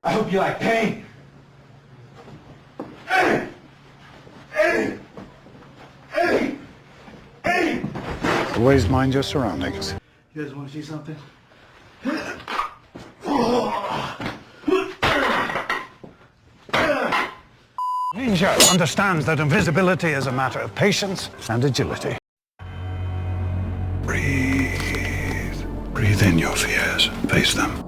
I hope you like pain. Always mind your surroundings. You guys want to see something? Ninja understands that invisibility is a matter of patience and agility. Breathe. Breathe in your fears. Face them.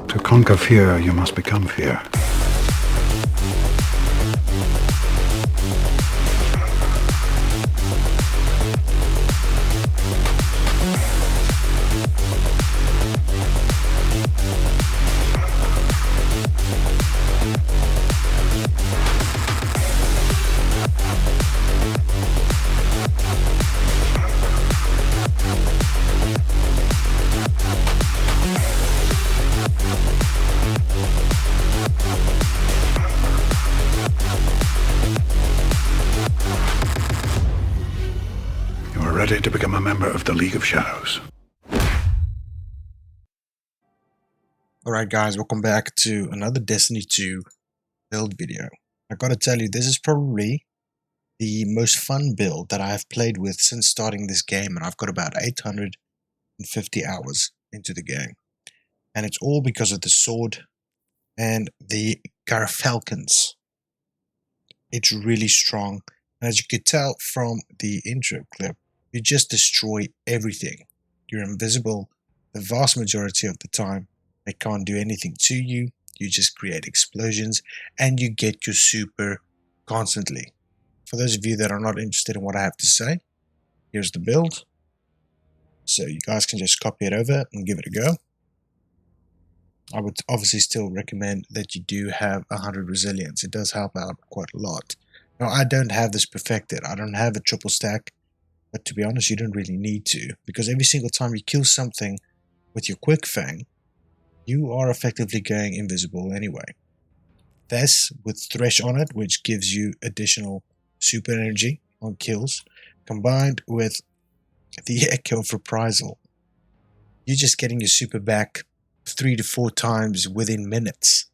To conquer fear, you must become fear. Ready to become a member of the League of Shadows. Alright guys, welcome back to another Destiny 2 build video. I gotta tell you, this is probably the most fun build that I have played with since starting this game, and I've got about 850 hours into the game. And it's all because of the sword and the Garfalcons. It's really strong, and as you could tell from the intro clip, you just destroy everything. You're invisible the vast majority of the time. They can't do anything to you. You just create explosions and you get your super constantly. For those of you that are not interested in what I have to say, here's the build. So you guys can just copy it over and give it a go. I would obviously still recommend that you do have 100 resilience. It does help out quite a lot. Now I don't have this perfected. I don't have a triple stack. But to be honest, you don't really need to, because every single time you kill something with your quick fang, you are effectively going invisible anyway. This with Thresh on it, which gives you additional super energy on kills, combined with the Echo of Reprisal, you're just getting your super back 3 to 4 times within minutes.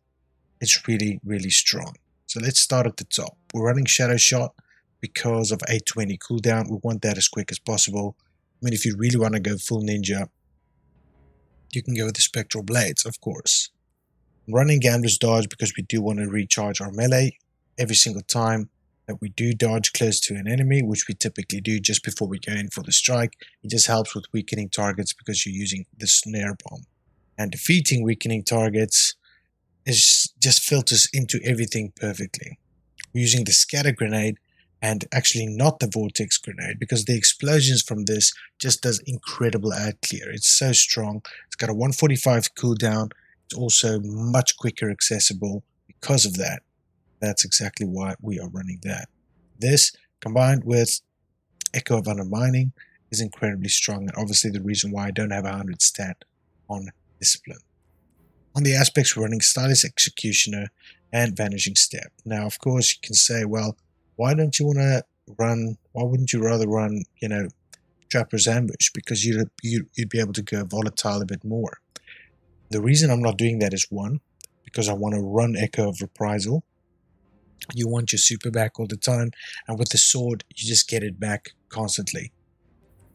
It's really, really strong. So let's start at the top. We're running Shadow Shot. Because of 820 cooldown, we want that as quick as possible. I mean, if you really want to go full ninja, you can go with the Spectral Blades, of course. Running Gambler's Dodge because we do want to recharge our melee every single time that we do dodge close to an enemy, which we typically do just before we go in for the strike. It just helps with weakening targets because you're using the Snare Bomb. And defeating weakening targets is just filters into everything perfectly. We're using the Scatter Grenade, and actually not the Vortex Grenade, because the explosions from this just does incredible ad clear. It's so strong. It's got a 145 cooldown. It's also much quicker accessible because of that. That's exactly why we are running that. This, combined with Echo of Undermining, is incredibly strong, and obviously the reason why I don't have 100 stat on Discipline. On the aspects, we're running Stylus Executioner and Vanishing Step. Now, of course, you can say, well, why don't you want to run, why wouldn't you rather run, Trapper's Ambush? Because you'd be able to go volatile a bit more. The reason I'm not doing that is, one, because I want to run Echo of Reprisal. You want your super back all the time, and with the sword, you just get it back constantly.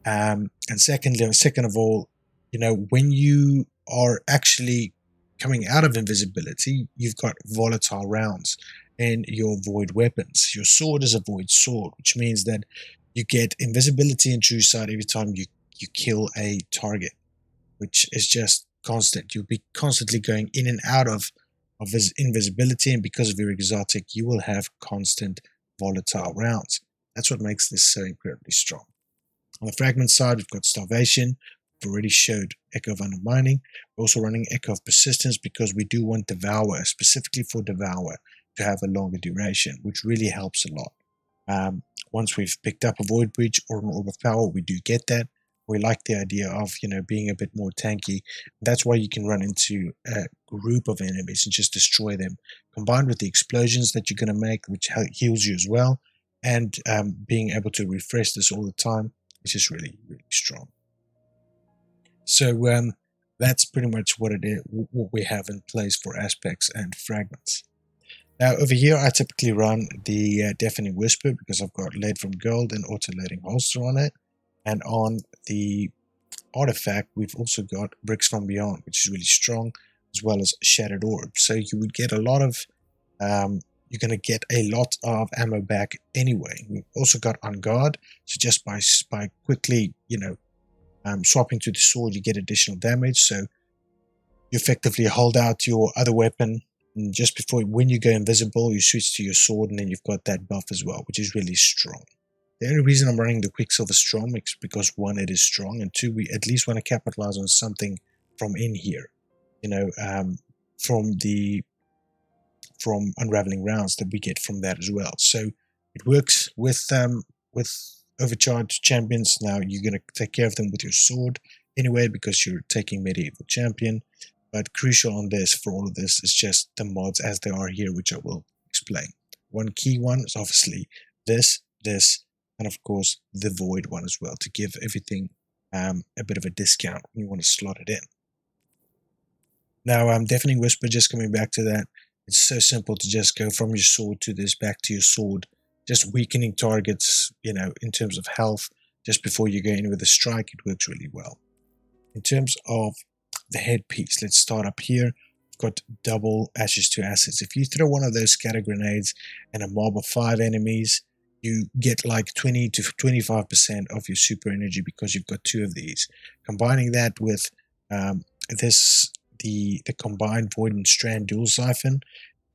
And second of all, when you are actually coming out of invisibility, you've got volatile rounds in your void weapons. Your sword is a void sword, which means that you get invisibility and true sight every time you kill a target, which is just constant. You'll be constantly going in and out of invisibility, and because of your exotic, you will have constant volatile rounds. That's what makes this so incredibly strong. On the fragment side, we've got Starvation. We've already showed Echo of Undermining. We're also running Echo of Persistence because we do want Devour, specifically for Devour, to have a longer duration, which really helps a lot. Once we've picked up a Void Breach or an Orb of Power, we do get that. We like the idea of, being a bit more tanky. That's why you can run into a group of enemies and just destroy them, combined with the explosions that you're going to make, which heals you as well, and being able to refresh this all the time, which is really, really strong. So That's pretty much what it is, what we have in place for aspects and fragments. Now over here I typically run the Deafening Whisper because I've got lead from gold and auto-loading holster on it. And on the artifact we've also got Bricks from Beyond, which is really strong, as well as Shattered Orb. So you would get a lot of, you're going to get a lot of ammo back anyway. We've also got On Guard, so just by quickly, swapping to the sword, you get additional damage. So you effectively hold out your other weapon, and just before, when you go invisible, you switch to your sword, and then you've got that buff as well, which is really strong. The only reason I'm running the Quicksilver Storm is because 1, it is strong, and 2, we at least want to capitalize on something from in here, from unraveling rounds that we get from that as well. So it works with overcharged champions. Now you're going to take care of them with your sword anyway because you're taking medieval champion. But crucial on this, for all of this, is just the mods as they are here, which I will explain. One key one is obviously this, and of course the void one as well, to give everything a bit of a discount when you want to slot it in. Now Deafening Whisper, just coming back to that, it's so simple to just go from your sword to this, back to your sword, just weakening targets, in terms of health, just before you go in with a strike. It works really well. In terms of the headpiece, let's start up here. We've got double Ashes to Acids. If you throw one of those scatter grenades and a mob of 5 enemies, you get like 20 to 25% of your super energy because you've got 2 of these. Combining that with the combined Void and Strand dual siphon,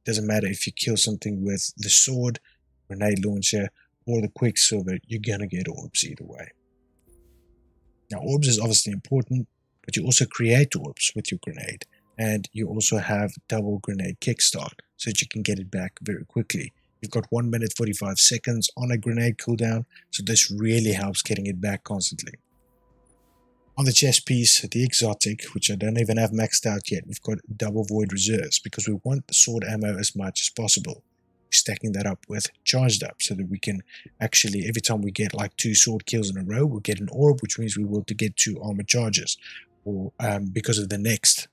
doesn't matter if you kill something with the sword, grenade launcher, or the Quicksilver, you're gonna get orbs either way. Now orbs is obviously important, but you also create orbs with your grenade, and you also have double grenade kickstart so that you can get it back very quickly. You've got 1 minute 45 seconds on a grenade cooldown, so this really helps getting it back constantly. On the chest piece, the exotic, which I don't even have maxed out yet, we've got double void reserves because we want the sword ammo as much as possible. We're stacking that up with charged up so that we can actually, every time we get like 2 sword kills in a row, we'll get an orb, which means we will to get 2 armor charges, or because of the next,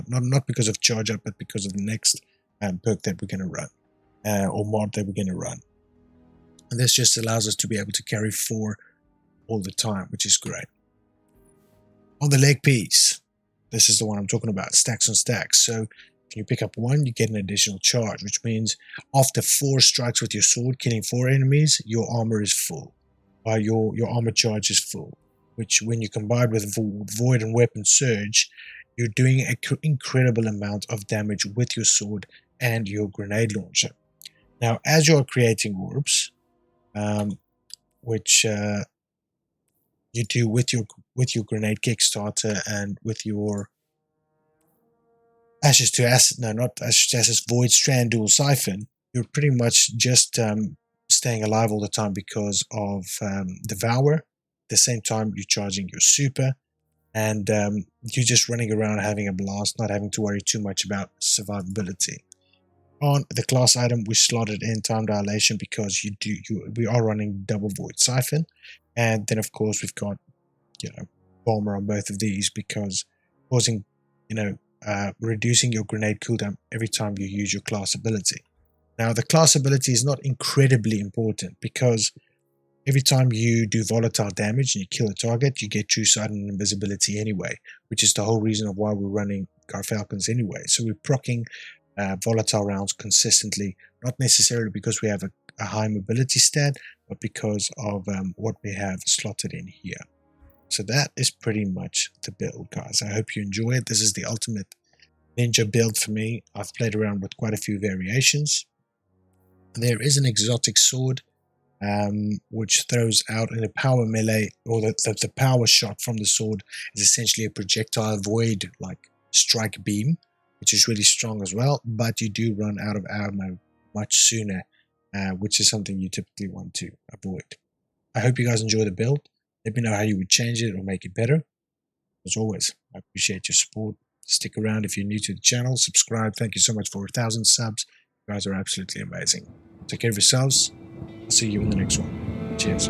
not because of charge up, but because of the next perk that we're going to run, or mod that we're going to run. And this just allows us to be able to carry 4 all the time, which is great. On the leg piece, this is the one I'm talking about, stacks on stacks. So if you pick up 1, you get an additional charge, which means after 4 strikes with your sword, killing 4 enemies, your armor is full. Your armor charge is full, which when you combine with Void and Weapon Surge, you're doing an incredible amount of damage with your sword and your grenade launcher. Now, as you're creating orbs, which you do with your grenade kickstarter and with your Ashes to Acid, no, not Ashes to Acid, Void Strand dual siphon, you're pretty much just staying alive all the time because of Devour. At the same time, you're charging your super, and you're just running around having a blast, not having to worry too much about survivability. On the class item, we slotted in Time Dilation because we are running double Void Siphon, and then of course we've got Bomber on both of these because causing reducing your grenade cooldown every time you use your class ability. Now the class ability is not incredibly important because every time you do volatile damage and you kill a target, you get True Sight and Invisibility anyway, which is the whole reason of why we're running Garfalcons anyway. So we're proccing volatile rounds consistently, not necessarily because we have a high mobility stat, but because of what we have slotted in here. So that is pretty much the build, guys. I hope you enjoy it. This is the ultimate ninja build for me. I've played around with quite a few variations. There is an exotic sword which throws out in a power melee, or the power shot from the sword is essentially a projectile void like strike beam, which is really strong as well, but you do run out of ammo much sooner, which is something you typically want to avoid. I hope you guys enjoy the build. Let me know how you would change it or make it better. As always, I appreciate your support. Stick around if you're new to the channel. Subscribe. Thank you so much for 1,000 subs. You guys are absolutely amazing. Take care of yourselves. I'll see you in the next one. Cheers.